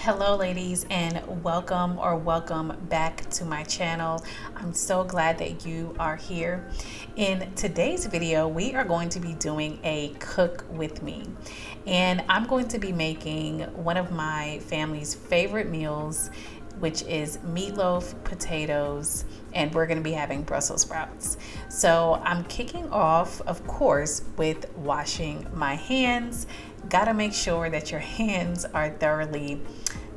Hello ladies, and welcome back to my channel. I'm so glad that you are here. In today's video, we are going to be doing a cook with me, and I'm going to be making one of my family's favorite meals, which is meatloaf, potatoes, and we're going to be having Brussels sprouts. So I'm kicking off, of course, with washing my hands. Gotta make sure that your hands are thoroughly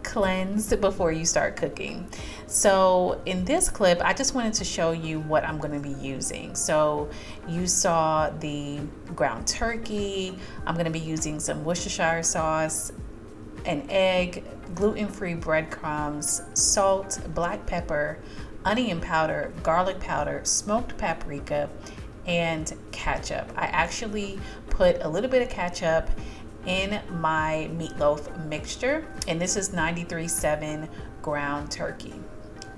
cleansed before you start cooking. So in this clip, I just wanted to show you what I'm going to be using. So you saw the ground turkey. I'm going to be using some Worcestershire sauce, an egg, gluten-free breadcrumbs, salt, black pepper, onion powder, garlic powder, smoked paprika, and ketchup. I actually put a little bit of ketchup in my meatloaf mixture, and this is 93.7 ground turkey.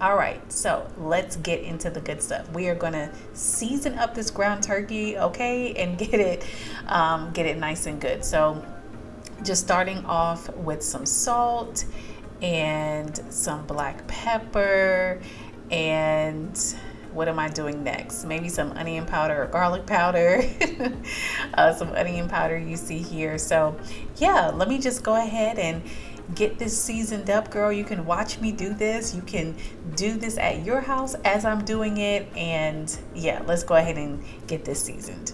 All right, so let's get into the good stuff. We are gonna season up this ground turkey, okay, and get it nice and good. So just starting off with some salt and some black pepper, and what am I doing next? Maybe some onion powder or garlic powder. Some onion powder you see here. So yeah, let me just go ahead and get this seasoned up, girl. You can watch me do this. You can do this at your house as I'm doing it. And yeah, let's go ahead and get this seasoned.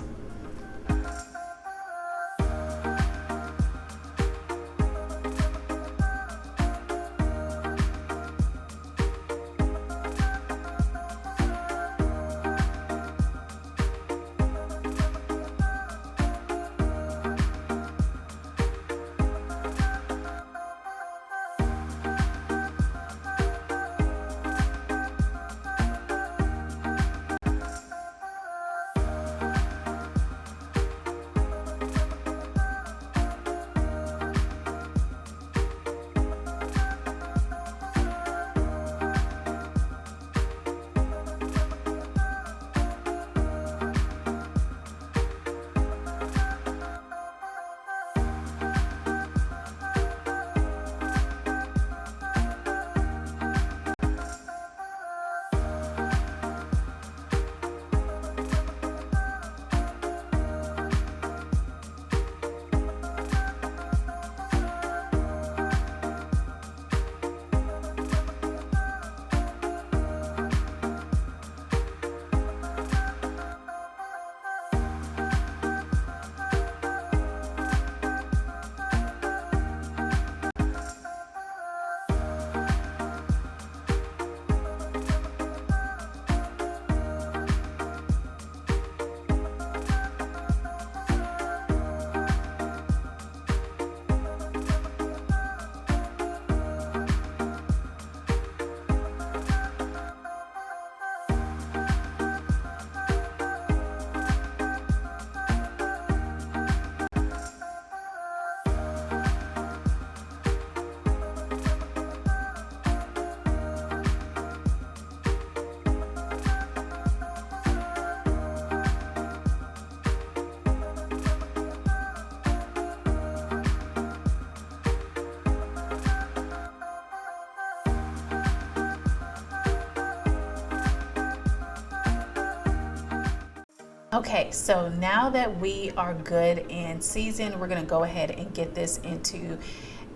Okay, so now that we are good and seasoned, we're gonna go ahead and get this into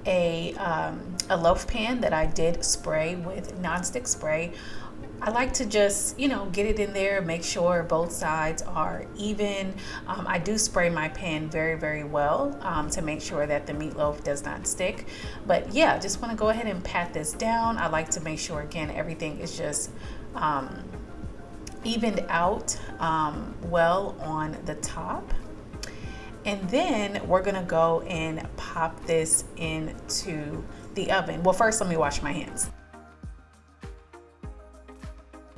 a loaf pan that I did spray with nonstick spray. I like to just, get it in there, make sure both sides are even. I do spray my pan very, very well to make sure that the meatloaf does not stick. But yeah, just wanna go ahead and pat this down. I like to make sure, again, everything is just evened out well on the top. And then we're gonna go and pop this into the oven. Well, first let me wash my hands.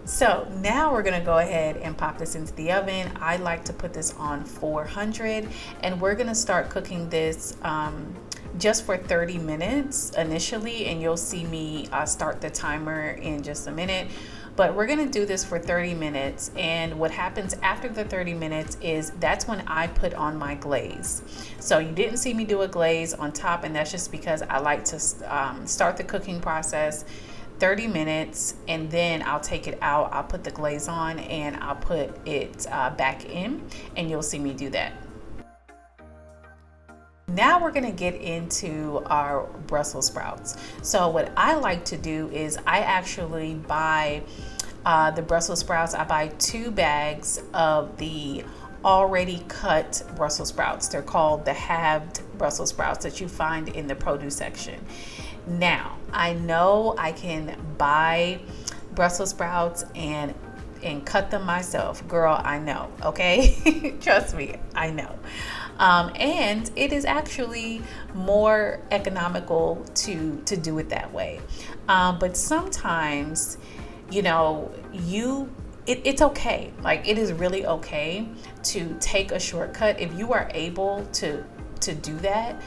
So now we're gonna go ahead and pop this into the oven. I like to put this on 400, and we're gonna start cooking this just for 30 minutes initially, and you'll see me start the timer in just a minute. But we're gonna do this for 30 minutes. And what happens after the 30 minutes is that's when I put on my glaze. So you didn't see me do a glaze on top, and that's just because I like to start the cooking process 30 minutes, and then I'll take it out, I'll put the glaze on, and I'll put it back in, and you'll see me do that. Now we're gonna get into our Brussels sprouts. So what I like to do is I actually buy the Brussels sprouts. I buy 2 bags of the already cut Brussels sprouts. They're called the halved Brussels sprouts that you find in the produce section. Now, I know I can buy Brussels sprouts and cut them myself. Girl, I know, okay? Trust me, I know. And it is actually more economical to do it that way. But sometimes, you know, it's okay. Like, it is really okay to take a shortcut if you are able to do that.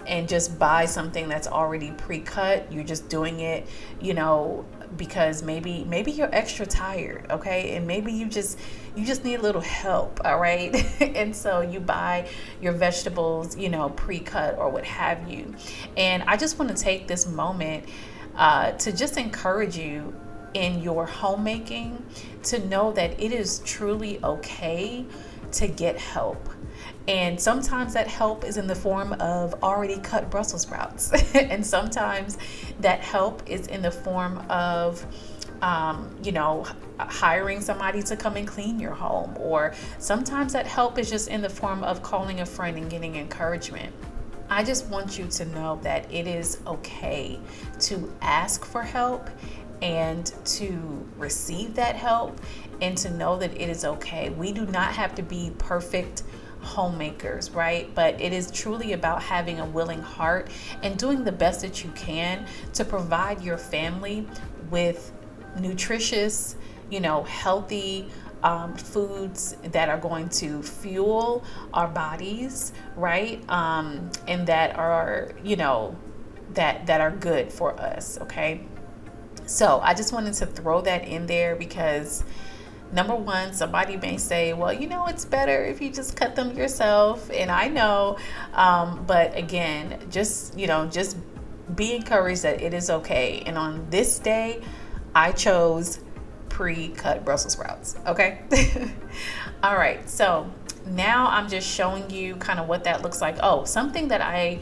And just buy something that's already pre-cut. You're just doing it, you know, because maybe you're extra tired, okay? And maybe you just need a little help, all right? And so you buy your vegetables, you know, pre-cut or what have you. And I just want to take this moment to just encourage you in your homemaking to know that it is truly okay to get help. And sometimes that help is in the form of already cut Brussels sprouts. And sometimes that help is in the form of, you know, hiring somebody to come and clean your home. Or sometimes that help is just in the form of calling a friend and getting encouragement. I just want you to know that it is okay to ask for help and to receive that help, and to know that it is okay. We do not have to be perfect homemakers, right? But it is truly about having a willing heart and doing the best that you can to provide your family with nutritious, you know, healthy foods that are going to fuel our bodies, right? And that are, you know, that are good for us, okay? So I just wanted to throw that in there because number one, somebody may say, well, you know, it's better if you just cut them yourself. And I know, but again, just, you know, just be encouraged that it is okay. And on this day, I chose pre-cut Brussels sprouts, okay? All right, so now I'm just showing you kind of what that looks like. Oh, something that I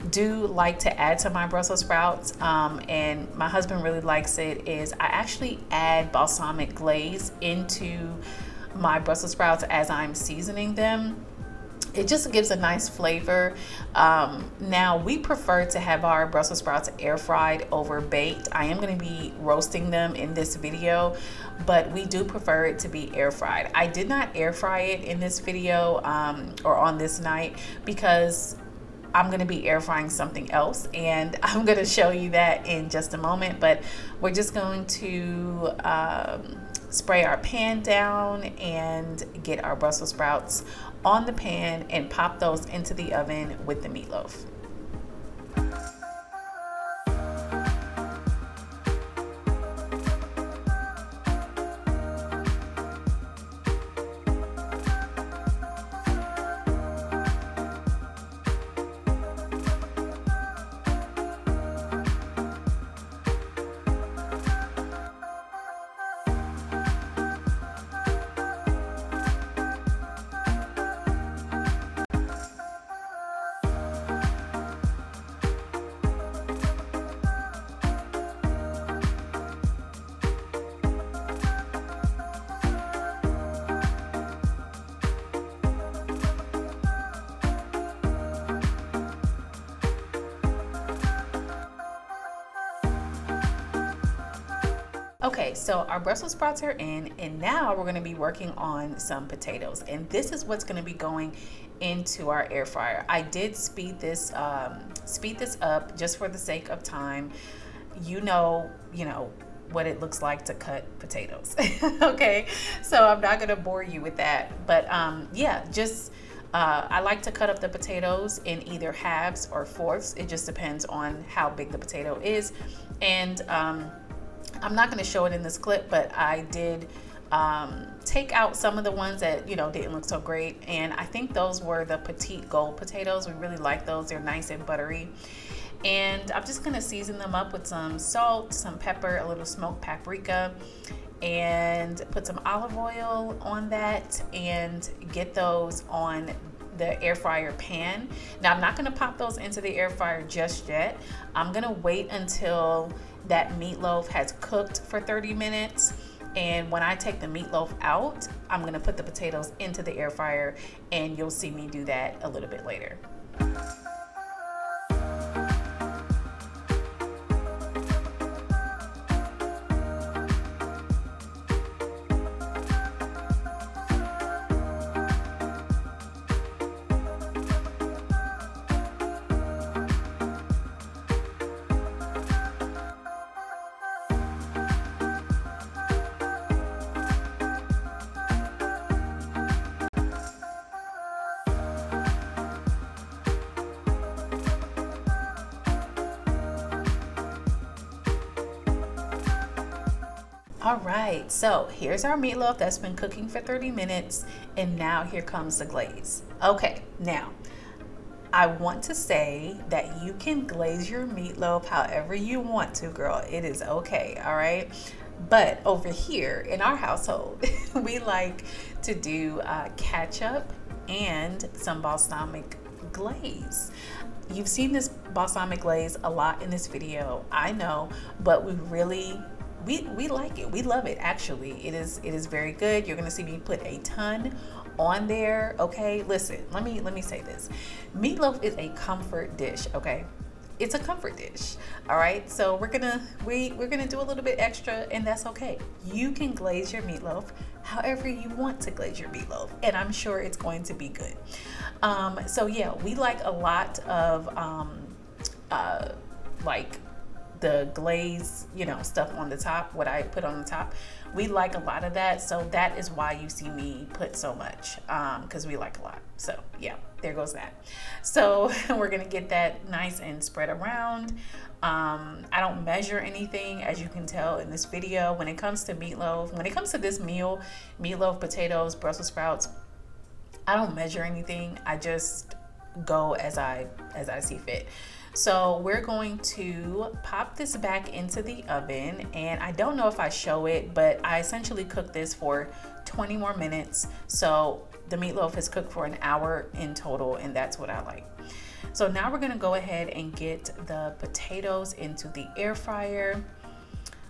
do like to add to my Brussels sprouts, and my husband really likes it, is I actually add balsamic glaze into my Brussels sprouts as I'm seasoning them. It just gives a nice flavor. Now we prefer to have our Brussels sprouts air fried over baked. I am going to be roasting them in this video, but we do prefer it to be air fried. I did not air fry it in this video or on this night because I'm going to be air frying something else, and I'm going to show you that in just a moment. But we're just going to spray our pan down and get our Brussels sprouts on the pan and pop those into the oven with the meatloaf. Okay, so our Brussels sprouts are in, and now we're going to be working on some potatoes, and this is what's going to be going into our air fryer. I did speed this up just for the sake of time. You know what it looks like to cut potatoes. Okay, so I'm not going to bore you with that, but yeah, just I like to cut up the potatoes in either halves or fourths. It just depends on how big the potato is, and I'm not going to show it in this clip, but I did take out some of the ones that, you know, didn't look so great. And I think those were the petite gold potatoes. We really like those. They're nice and buttery. And I'm just going to season them up with some salt, some pepper, a little smoked paprika, and put some olive oil on that and get those on the air fryer pan. Now I'm not going to pop those into the air fryer just yet. I'm going to wait until that meatloaf has cooked for 30 minutes. And when I take the meatloaf out, I'm going to put the potatoes into the air fryer, and you'll see me do that a little bit later. All right, so here's our meatloaf that's been cooking for 30 minutes, and now here comes the glaze. Okay, now I want to say that you can glaze your meatloaf however you want to, girl. It is okay, all right? But over here in our household, we like to do ketchup and some balsamic glaze. You've seen this balsamic glaze a lot in this video, I know, but we like it. We love it, actually. It is very good. You're gonna see me put a ton on there. Okay, listen, let me say this. Meatloaf is a comfort dish, okay? It's a comfort dish. All right, so we're gonna do a little bit extra, and that's okay. You can glaze your meatloaf however you want to glaze your meatloaf, and I'm sure it's going to be good. So yeah, we like a lot of like the glaze, you know, stuff on the top, what I put on the top. We like a lot of that, so that is why you see me put so much, because we like a lot. So yeah, there goes that. So we're gonna get that nice and spread around. I don't measure anything, as you can tell in this video. When it comes to meatloaf, when it comes to this meal, meatloaf, potatoes, Brussels sprouts, I don't measure anything. I just go as I see fit. So we're going to pop this back into the oven, and I don't know if I show it, but I essentially cook this for 20 more minutes. So the meatloaf is cooked for an hour in total, and that's what I like. So now we're gonna go ahead and get the potatoes into the air fryer.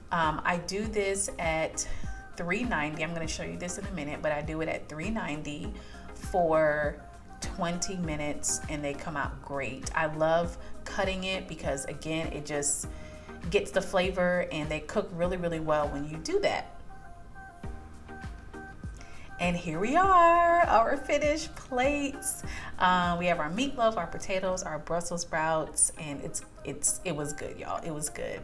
I do this at 390. I'm gonna show you this in a minute, but I do it at 390 for 20 minutes, and they come out great. I love cutting it because, again, it just gets the flavor, and they cook really, really well when you do that. And here we are, our finished plates. We have our meatloaf, our potatoes, our Brussels sprouts, and it was good, y'all. It was good.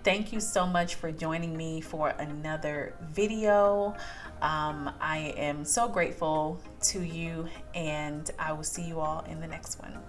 Thank you so much for joining me for another video. I am so grateful to you, and I will see you all in the next one.